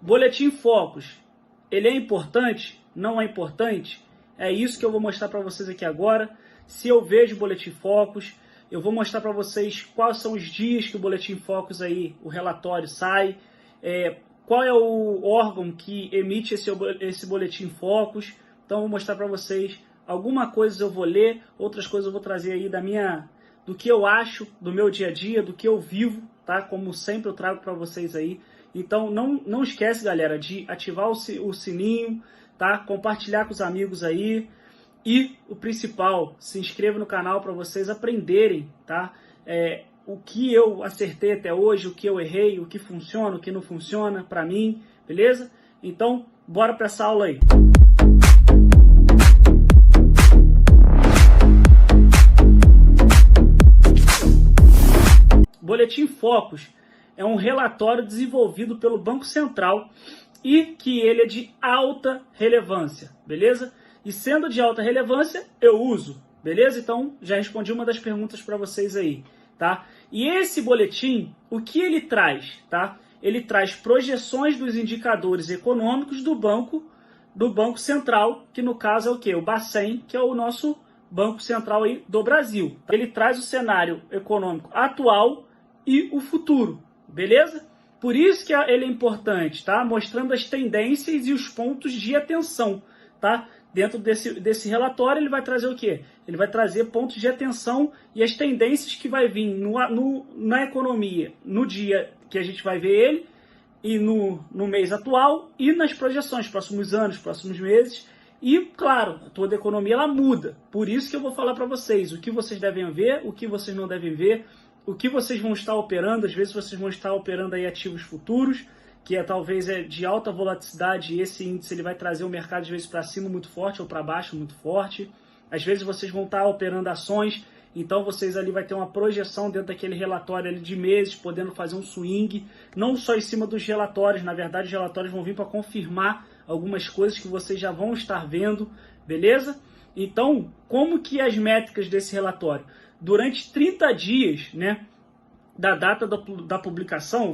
Boletim Focus, ele é importante? Não é importante? É isso que eu vou mostrar para vocês aqui agora. Se eu vejo Boletim Focus, eu vou mostrar para vocês quais são os dias que o Boletim Focus aí, o relatório sai, qual é o órgão que emite esse Boletim Focus. Então eu vou mostrar para vocês algumas coisas eu vou ler, outras coisas eu vou trazer aí do que eu acho, do meu dia a dia, do que eu vivo, tá? Como sempre eu trago para vocês aí. Então não esquece, galera, de ativar o sininho, tá? Compartilhar com os amigos aí. E o principal, se inscreva no canal para vocês aprenderem, tá? O que eu acertei até hoje, o que eu errei, o que funciona, o que não funciona para mim, beleza? Então, bora para essa aula aí. Boletim Focus é um relatório desenvolvido pelo Banco Central e que ele é de alta relevância, beleza? E sendo de alta relevância, eu uso, beleza? Então, já respondi uma das perguntas para vocês aí, tá? E esse boletim, o que ele traz, tá? Ele traz projeções dos indicadores econômicos do Banco Central, que no caso é o quê? O Bacen, que é o nosso Banco Central aí do Brasil. Ele traz o cenário econômico atual e o futuro, beleza? Por isso que ele é importante, tá? Mostrando as tendências e os pontos de atenção, tá? Dentro desse relatório ele vai trazer o quê? Ele vai trazer pontos de atenção e as tendências que vai vir na economia, no dia que a gente vai ver ele, e no mês atual, e nas projeções, próximos anos, próximos meses. E, claro, toda a economia ela muda. Por isso que eu vou falar para vocês o que vocês devem ver, o que vocês não devem ver, o que vocês vão estar operando. Às vezes vocês vão estar operando aí ativos futuros, que talvez é de alta volatilidade, e esse índice ele vai trazer o mercado às vezes para cima muito forte ou para baixo muito forte. Às vezes vocês vão estar operando ações, então vocês ali vai ter uma projeção dentro daquele relatório ali de meses, podendo fazer um swing, não só em cima dos relatórios, na verdade os relatórios vão vir para confirmar algumas coisas que vocês já vão estar vendo, beleza? Então, como que as métricas desse relatório? Durante 30 dias, né, da data da publicação,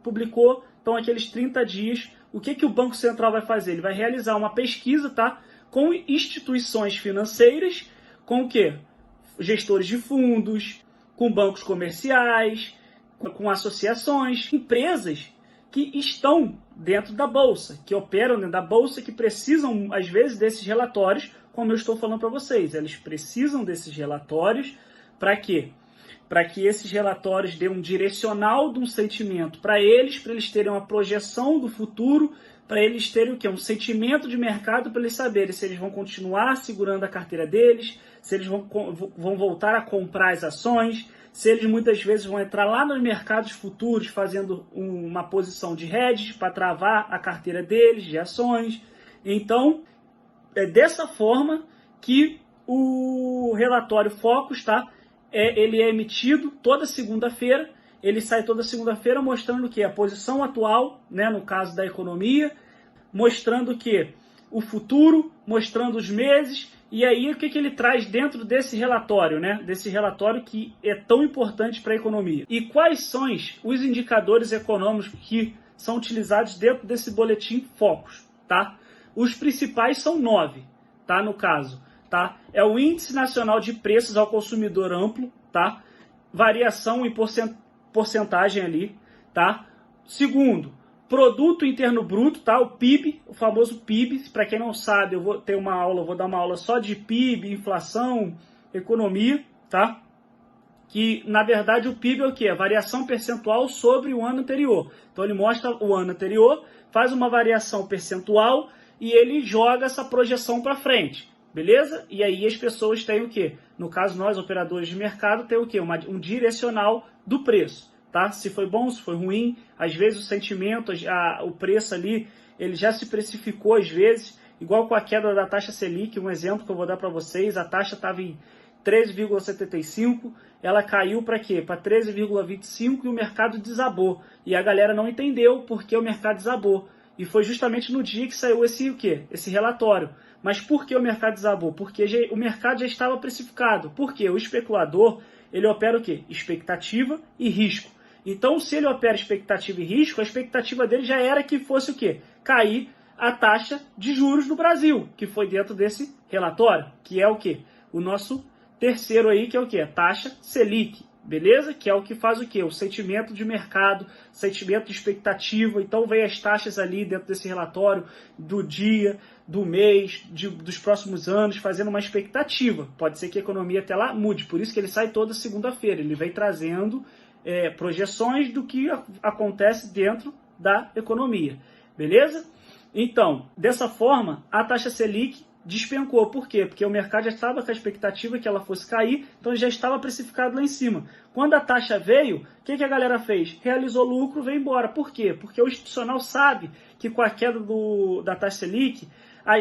publicou. Então, aqueles 30 dias, o que o Banco Central vai fazer? Ele vai realizar uma pesquisa, tá? Com instituições financeiras, com o quê? Gestores de fundos, com bancos comerciais, com associações, empresas que estão dentro da Bolsa, que operam dentro da Bolsa, que precisam, às vezes, desses relatórios, como eu estou falando para vocês. Eles precisam desses relatórios para quê? Para que esses relatórios dêem um direcional de um sentimento para eles terem uma projeção do futuro, para eles terem o quê? Um sentimento de mercado, para eles saberem se eles vão continuar segurando a carteira deles, se eles vão voltar a comprar as ações, se eles muitas vezes vão entrar lá nos mercados futuros fazendo uma posição de hedge para travar a carteira deles de ações. Então, é dessa forma que o relatório Focus, tá? Ele é emitido toda segunda-feira, ele sai toda segunda-feira mostrando que a posição atual, né, no caso da economia, mostrando que o futuro, mostrando os meses, e aí o que ele traz dentro desse relatório, né, desse relatório que é tão importante para a economia. E quais são os indicadores econômicos que são utilizados dentro desse boletim Focus, tá? Os principais são 9, tá, no caso. Tá? É o Índice Nacional de Preços ao Consumidor Amplo, tá? Variação em porcentagem ali, tá? Segundo, Produto Interno Bruto, tá? O PIB, o famoso PIB. Para quem não sabe, eu vou dar uma aula só de PIB, inflação, economia, tá? Que, na verdade, o PIB é o quê? A variação percentual sobre o ano anterior. Então, ele mostra o ano anterior, faz uma variação percentual e ele joga essa projeção para frente. Beleza? E aí as pessoas têm o quê? No caso, nós, operadores de mercado, tem o quê? Um direcional do preço, tá? Se foi bom, se foi ruim. Às vezes o sentimento, o preço ali, ele já se precificou às vezes, igual com a queda da taxa Selic, um exemplo que eu vou dar para vocês. A taxa estava em 13,75, ela caiu para quê? Para 13,25 e o mercado desabou. E a galera não entendeu porque o mercado desabou. E foi justamente no dia que saiu esse relatório. Mas por que o mercado desabou? Porque o mercado já estava precificado. Porque o especulador, ele opera o quê? Expectativa e risco. Então, se ele opera expectativa e risco, a expectativa dele já era que fosse o quê? Cair a taxa de juros no Brasil, que foi dentro desse relatório, que é o quê? O nosso terceiro aí, que é o quê? A taxa Selic, beleza? Que é o que faz o quê? O sentimento de mercado, sentimento de expectativa. Então, vem as taxas ali dentro desse relatório do dia, do mês, dos próximos anos, fazendo uma expectativa. Pode ser que a economia até lá mude, por isso que ele sai toda segunda-feira. Ele vem trazendo projeções do que acontece dentro da economia, beleza? Então, dessa forma, a taxa Selic despencou. Por quê? Porque o mercado já estava com a expectativa que ela fosse cair, então já estava precificado lá em cima. Quando a taxa veio, o que a galera fez? Realizou lucro, veio embora. Por quê? Porque o institucional sabe que com a queda da taxa Selic,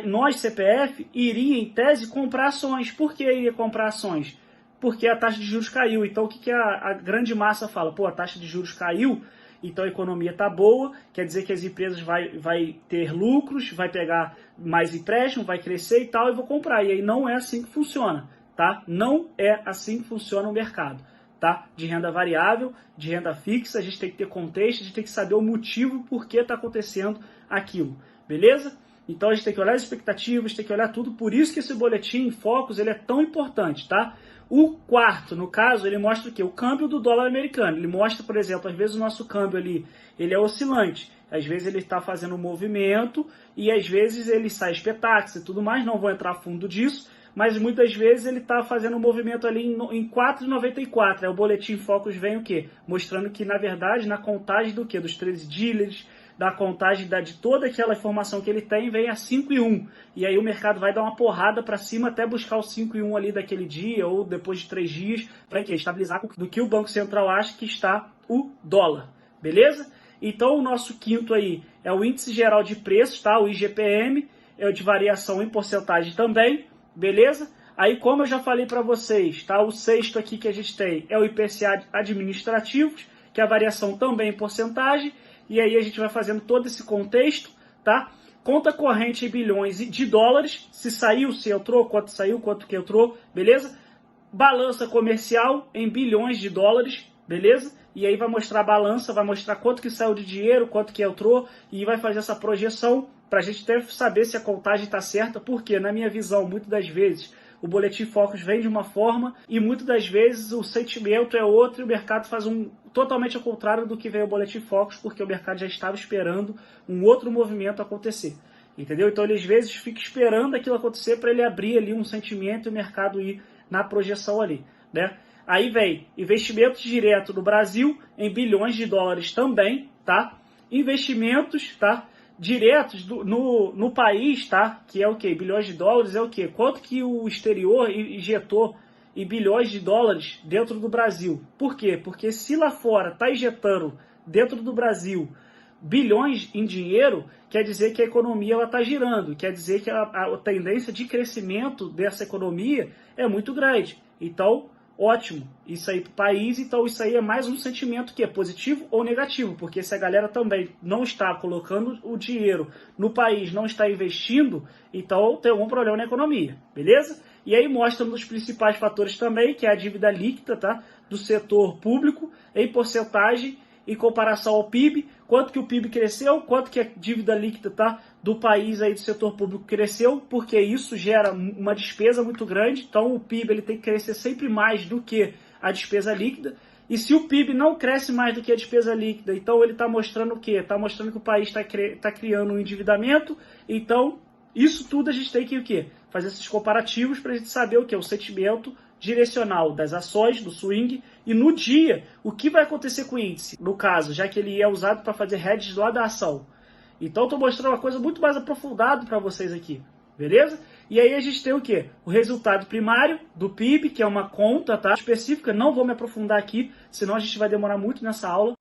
nós, CPF, iria, em tese, comprar ações. Por que iria comprar ações? Porque a taxa de juros caiu. Então, o que a grande massa fala? Pô, a taxa de juros caiu, então a economia está boa, quer dizer que as empresas vai ter lucros, vai pegar mais empréstimo, vai crescer e tal, eu vou comprar. E aí não é assim que funciona, tá? Não é assim que funciona o mercado, tá? De renda variável, de renda fixa, a gente tem que ter contexto, a gente tem que saber o motivo por que está acontecendo aquilo, beleza? Então a gente tem que olhar as expectativas, tem que olhar tudo, por isso que esse boletim em focos ele é tão importante, tá? O quarto, no caso, ele mostra o quê? O câmbio do dólar americano. Ele mostra, por exemplo, às vezes o nosso câmbio ali, ele é oscilante. Às vezes ele está fazendo um movimento e às vezes ele sai espetáculo e tudo mais. Não vou entrar a fundo disso, mas muitas vezes ele está fazendo um movimento ali em 4,94. Aí o boletim Focus vem o quê? Mostrando que, na verdade, na contagem do quê? Dos 13 dealers, da contagem de toda aquela informação que ele tem, vem a 5,1. E aí o mercado vai dar uma porrada para cima até buscar o 5,1 ali daquele dia ou depois de 3 dias, para estabilizar do que o Banco Central acha que está o dólar. Beleza? Então o nosso quinto aí é o Índice Geral de Preços, tá? O IGPM, é o de variação em porcentagem também, beleza? Aí, como eu já falei para vocês, tá? O sexto aqui que a gente tem é o IPCA administrativos, que é a variação também em porcentagem. E aí a gente vai fazendo todo esse contexto, tá? Conta corrente em bilhões de dólares, se saiu, se entrou, quanto saiu, quanto que entrou, beleza? Balança comercial em bilhões de dólares, beleza? E aí vai mostrar a balança, vai mostrar quanto que saiu de dinheiro, quanto que entrou, e vai fazer essa projeção para a gente até saber se a contagem está certa, porque na minha visão, muitas das vezes, o Boletim Focus vem de uma forma e muitas das vezes o sentimento é outro e o mercado faz totalmente ao contrário do que veio o Boletim Focus, porque o mercado já estava esperando um outro movimento acontecer. Entendeu? Então ele às vezes fica esperando aquilo acontecer para ele abrir ali um sentimento e o mercado ir na projeção ali, né? Aí vem investimentos diretos no Brasil em bilhões de dólares também, tá? Investimentos, tá? Diretos no país, tá? Que é o quê? Bilhões de dólares é o quê? Quanto que o exterior injetou em bilhões de dólares dentro do Brasil? Por quê? Porque se lá fora está injetando dentro do Brasil bilhões em dinheiro, quer dizer que a economia está girando, quer dizer que a tendência de crescimento dessa economia é muito grande. Então, ótimo, isso aí para o país, então isso aí é mais um sentimento que é positivo ou negativo, porque se a galera também não está colocando o dinheiro no país, não está investindo, então tem algum problema na economia, beleza? E aí mostra um dos principais fatores também, que é a dívida líquida, tá? Do setor público, em porcentagem, em comparação ao PIB, quanto que o PIB cresceu, quanto que a dívida líquida, tá? Do país aí do setor público cresceu, porque isso gera uma despesa muito grande, então o PIB ele tem que crescer sempre mais do que a despesa líquida, e se o PIB não cresce mais do que a despesa líquida, então ele está mostrando o quê? Está mostrando que o país está criando um endividamento, então isso tudo a gente tem que o quê? Fazer esses comparativos para a gente saber o quê? O sentimento direcional das ações, do swing, e no dia, o que vai acontecer com o índice, no caso, já que ele é usado para fazer hedges lá da ação. Então, estou mostrando uma coisa muito mais aprofundada para vocês aqui, beleza? E aí a gente tem o quê? O resultado primário do PIB, que é uma conta, tá? Específica, não vou me aprofundar aqui, senão a gente vai demorar muito nessa aula.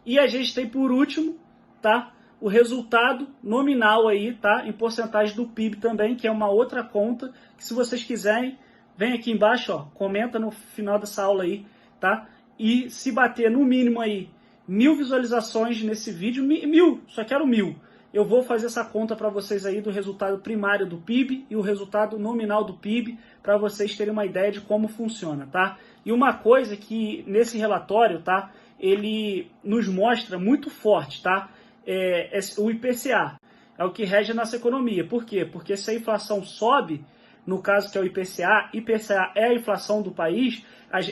E a gente tem, por último, tá? O resultado nominal aí, tá? Em porcentagem do PIB também, que é uma outra conta, que se vocês quiserem, vem aqui embaixo, ó, comenta no final dessa aula aí, tá? E se bater no mínimo aí 1000 visualizações nesse vídeo, 1000, só quero 1000. Eu vou fazer essa conta para vocês aí do resultado primário do PIB e o resultado nominal do PIB, para vocês terem uma ideia de como funciona, tá? E uma coisa que nesse relatório, tá? ele nos mostra muito forte, tá? O IPCA é o que rege a nossa economia. Por quê? Porque se a inflação sobe, no caso que é o IPCA é a inflação do país,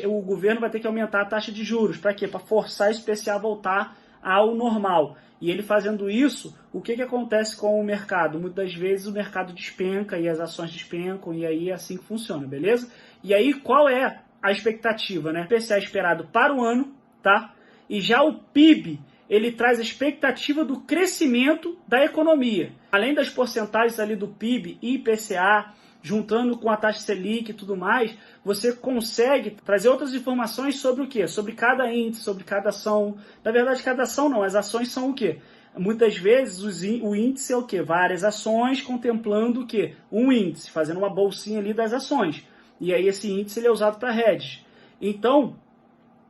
o governo vai ter que aumentar a taxa de juros. Para quê? Para forçar esse IPCA a voltar ao normal. E ele fazendo isso, o que acontece com o mercado? Muitas vezes o mercado despenca e as ações despencam, e aí é assim que funciona, beleza? E aí qual é a expectativa, né? O IPCA esperado para o ano, tá? E já o PIB, ele traz a expectativa do crescimento da economia. Além das porcentagens ali do PIB e IPCA, juntando com a taxa Selic e tudo mais, você consegue trazer outras informações sobre o quê? Sobre cada índice, sobre cada ação. Na verdade, cada ação não, as ações são o quê? Muitas vezes o índice é o quê? Várias ações contemplando o quê? Um índice, fazendo uma bolsinha ali das ações. E aí esse índice ele é usado para hedge. Então,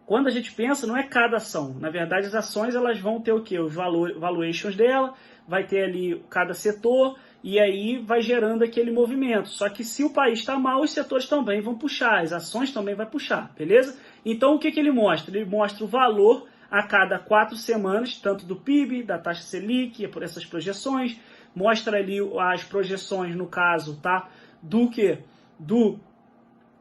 quando a gente pensa, não é cada ação. Na verdade, as ações elas vão ter o quê? Os valuations dela, vai ter ali cada setor, e aí vai gerando aquele movimento. Só que se o país está mal, os setores também vão puxar, as ações também vão puxar, beleza? Então o que ele mostra? Ele mostra o valor a cada 4 semanas, tanto do PIB, da taxa Selic, por essas projeções, mostra ali as projeções, no caso, tá? Do que? Do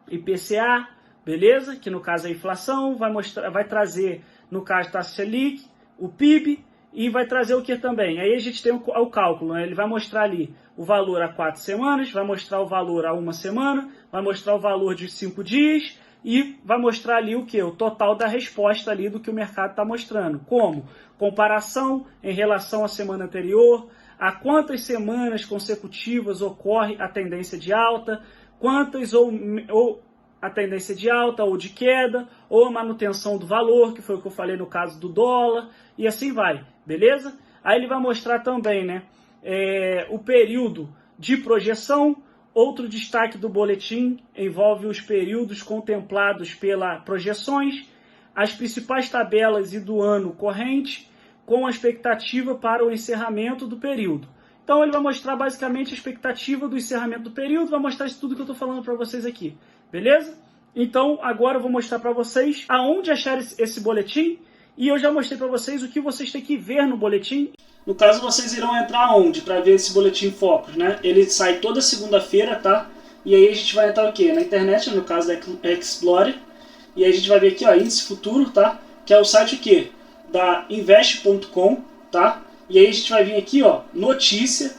IPCA, beleza? Que no caso é a inflação, vai trazer, no caso, taxa Selic, o PIB, e vai trazer o que também? Aí a gente tem o cálculo, né? Ele vai mostrar ali o valor a 4 semanas, vai mostrar o valor a 1 semana, vai mostrar o valor de 5 dias e vai mostrar ali o que? O total da resposta ali do que o mercado está mostrando. Como? Comparação em relação à semana anterior, a quantas semanas consecutivas ocorre a tendência de alta, quantas ou a tendência de alta ou de queda, ou a manutenção do valor, que foi o que eu falei no caso do dólar, e assim vai, beleza? Aí ele vai mostrar também, né, o período de projeção. Outro destaque do boletim envolve os períodos contemplados pelas projeções, as principais tabelas e do ano corrente, com a expectativa para o encerramento do período. Então ele vai mostrar basicamente a expectativa do encerramento do período, vai mostrar isso tudo que eu estou falando para vocês aqui. Beleza? Então, agora eu vou mostrar para vocês aonde achar esse boletim, e eu já mostrei para vocês o que vocês têm que ver no boletim. No caso, vocês irão entrar onde para ver esse boletim Focus, né? Ele sai toda segunda-feira, tá? E aí a gente vai entrar o quê? Na internet, no caso da Explorer, e aí a gente vai ver aqui, ó, índice futuro, tá? Que é o site o quê? Da invest.com, tá? E aí a gente vai vir aqui, ó, notícia,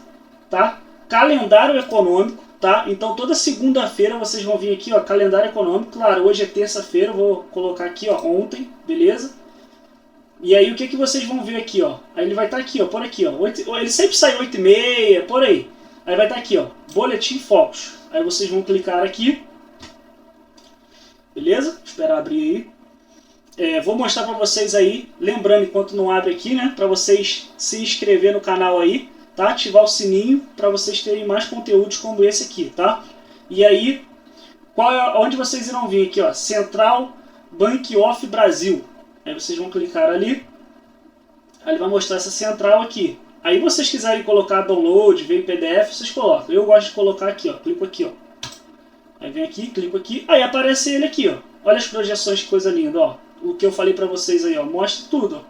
tá? Calendário econômico. Tá? Então toda segunda-feira vocês vão vir aqui, ó, calendário econômico. Claro, hoje é terça-feira, eu vou colocar aqui, ó, ontem, beleza? E aí o que vocês vão ver aqui, ó? Aí ele vai estar aqui, ó, por aqui, ó. Ele sempre sai 8h30, por aí. Aí vai estar aqui, ó, Boletim Focus. Aí vocês vão clicar aqui. Beleza? Esperar abrir aí. Vou mostrar para vocês aí, lembrando enquanto não abre aqui, né, para vocês se inscrever no canal aí. Tá? Ativar o sininho para vocês terem mais conteúdos como esse aqui, tá? E aí, onde vocês irão vir aqui, ó, Central Bank of Brasil. Aí vocês vão clicar ali, aí ele vai mostrar essa central aqui. Aí vocês quiserem colocar download, ver em PDF, vocês colocam. Eu gosto de colocar aqui, ó, clico aqui, ó. Aí vem aqui, clico aqui, aí aparece ele aqui, ó. Olha as projeções, que coisa linda, ó. O que eu falei para vocês aí, ó, mostra tudo, ó.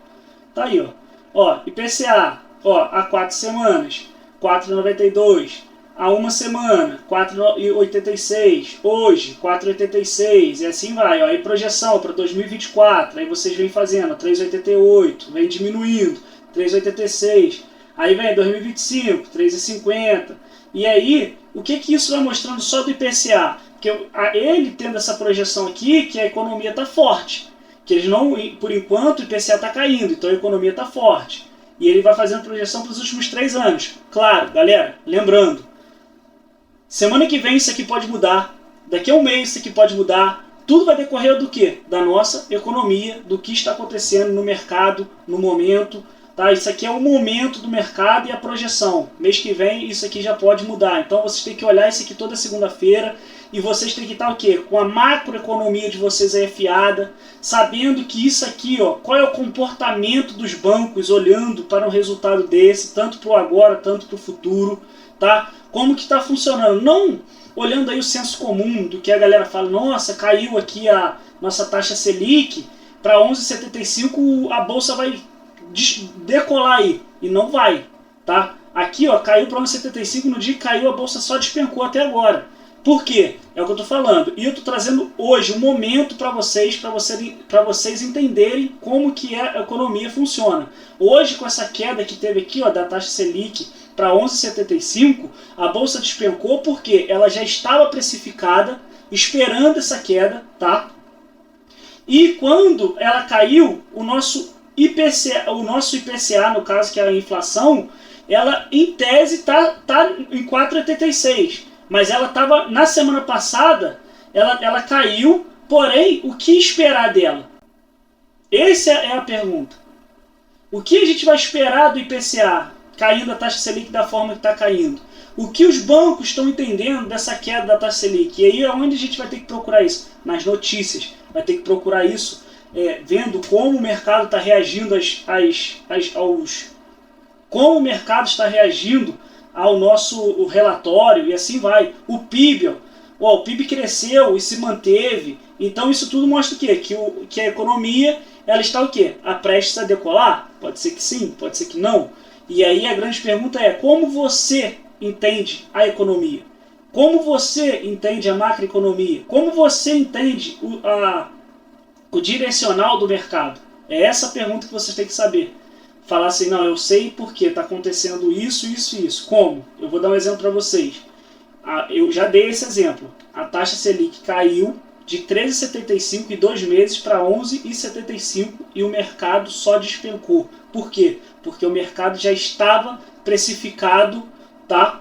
Tá aí, ó. Ó, IPCA. Ó, há 4 semanas, 4,92. Há 1 semana, 4,86. Hoje, 4,86. E assim vai. Ó. Aí projeção para 2024. Aí vocês vêm fazendo 3,88. Vem diminuindo. 3,86. Aí vem 2025, 3,50. E aí, o que isso vai mostrando só do IPCA? Porque ele tendo essa projeção aqui, que a economia está forte. Que eles não, por enquanto, o IPCA está caindo. Então a economia está forte. E ele vai fazendo projeção para os últimos 3 anos. Claro, galera, lembrando, semana que vem isso aqui pode mudar, daqui a um mês isso aqui pode mudar, tudo vai decorrer do quê? Da nossa economia, do que está acontecendo no mercado, no momento, tá? Isso aqui é o momento do mercado e a projeção. Mês que vem isso aqui já pode mudar, então vocês têm que olhar isso aqui toda segunda-feira, e vocês têm que estar o quê? Com a macroeconomia de vocês aí afiada, sabendo que isso aqui, ó, qual é o comportamento dos bancos olhando para um resultado desse, tanto para o agora, tanto para o futuro, tá? Como que está funcionando, não olhando aí o senso comum do que a galera fala, nossa, caiu aqui a nossa taxa Selic, para 11,75 a bolsa vai decolar aí, e não vai, tá? Aqui, ó, caiu para 11,75 no dia que caiu, a bolsa só despencou até agora. Por quê? É o que eu estou falando. E eu estou trazendo hoje um momento para vocês entenderem como que a economia funciona. Hoje, com essa queda que teve aqui, ó, da taxa Selic para 11,75, a bolsa despencou porque ela já estava precificada, esperando essa queda, tá? E quando ela caiu, o nosso IPCA, no caso que é a inflação, ela em tese tá em 4,86. Mas ela estava, na semana passada, ela caiu, porém, o que esperar dela? Essa é a pergunta. O que a gente vai esperar do IPCA, caindo a taxa Selic da forma que está caindo? O que os bancos estão entendendo dessa queda da taxa Selic? E aí é onde a gente vai ter que procurar isso? Nas notícias. Vai ter que procurar isso, vendo como o mercado está reagindo como o mercado está reagindo ao nosso relatório, e assim vai. O PIB, o PIB cresceu e se manteve. Então isso tudo mostra o quê? Que a economia ela está o quê? Prestes a decolar? Pode ser que sim, pode ser que não. E aí a grande pergunta é, como você entende a economia? Como você entende a macroeconomia? Como você entende o direcional do mercado? É essa a pergunta que você tem que saber. Falar assim, não, eu sei porque está acontecendo isso, isso e isso. Como? Eu vou dar um exemplo para vocês. Eu já dei esse exemplo. A taxa Selic caiu de 13,75 em 2 meses para 11,75 e o mercado só despencou. Por quê? Porque o mercado já estava precificado, tá?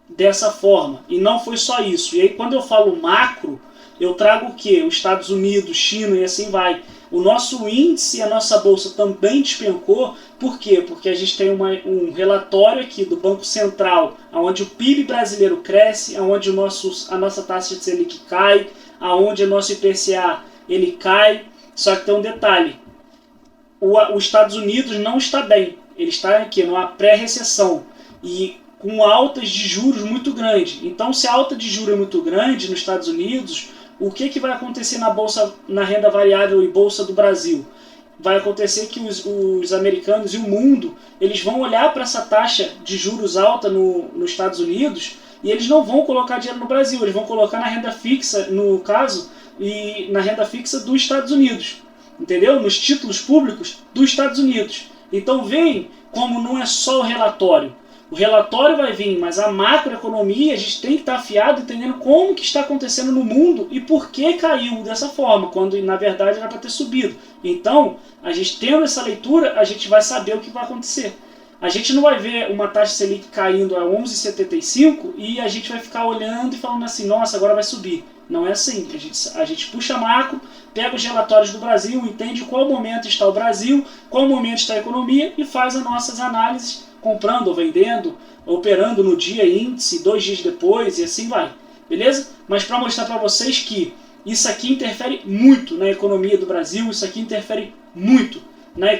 Dessa forma. E não foi só isso. E aí quando eu falo macro, eu trago o quê? Os Estados Unidos, China e assim vai. O nosso índice, a nossa bolsa também despencou. Por quê? Porque a gente tem um relatório aqui do Banco Central, onde o PIB brasileiro cresce, onde a nossa taxa de Selic cai, onde o nosso IPCA ele cai. Só que tem um detalhe. Os Estados Unidos não está bem. Ele está aqui numa pré-recessão. E com altas de juros muito grande. Então, se a alta de juros é muito grande nos Estados Unidos, o que vai acontecer na bolsa, na renda variável e bolsa do Brasil? Vai acontecer que os americanos e o mundo, eles vão olhar para essa taxa de juros alta nos Estados Unidos e eles não vão colocar dinheiro no Brasil, eles vão colocar na renda fixa, no caso, e na renda fixa dos Estados Unidos, entendeu? Nos títulos públicos dos Estados Unidos. Então, veem como não é só o relatório. O relatório vai vir, mas a macroeconomia a gente tem que estar afiado entendendo como que está acontecendo no mundo e por que caiu dessa forma, quando na verdade era para ter subido. Então, a gente tendo essa leitura, a gente vai saber o que vai acontecer. A gente não vai ver uma taxa Selic caindo a 11,75 e a gente vai ficar olhando e falando assim, nossa, agora vai subir. Não é assim. A gente puxa macro, pega os relatórios do Brasil, entende qual momento está o Brasil, qual momento está a economia e faz as nossas análises comprando ou vendendo, operando no dia índice, 2 dias depois e assim vai, beleza? Mas para mostrar para vocês que isso aqui interfere muito na economia do Brasil, isso aqui interfere muito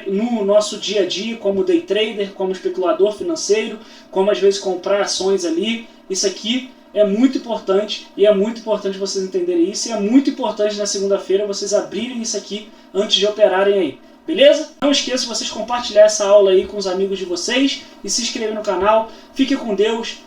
no nosso dia a dia, como day trader, como especulador financeiro, como às vezes comprar ações ali, isso aqui é muito importante e é muito importante vocês entenderem isso e é muito importante na segunda-feira vocês abrirem isso aqui antes de operarem aí. Beleza? Não esqueça de vocês compartilhar essa aula aí com os amigos de vocês e se inscrever no canal. Fique com Deus.